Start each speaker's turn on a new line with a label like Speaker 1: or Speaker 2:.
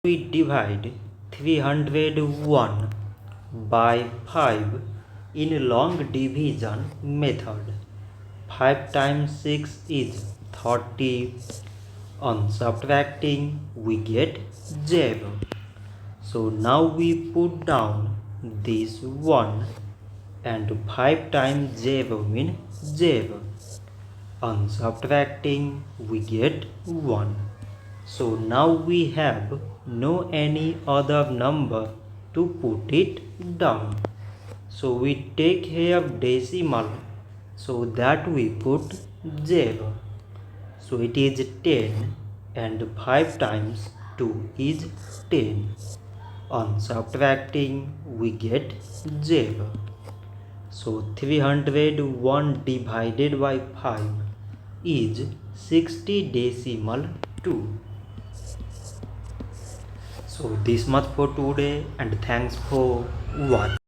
Speaker 1: We divide 301 by 5 in long division method. 5 times 6 is 30. On subtracting we get 0. So now we put down this 1 and 5 times 0 means 0. On subtracting we get 1. So now we have no any other number to put it down. So we take here decimal, so that we put 0. So it is 10 and 5 times 2 is 10. On subtracting we get 0. So 301 divided by 5 is 60 decimal 2. So this much for today and thanks for watching.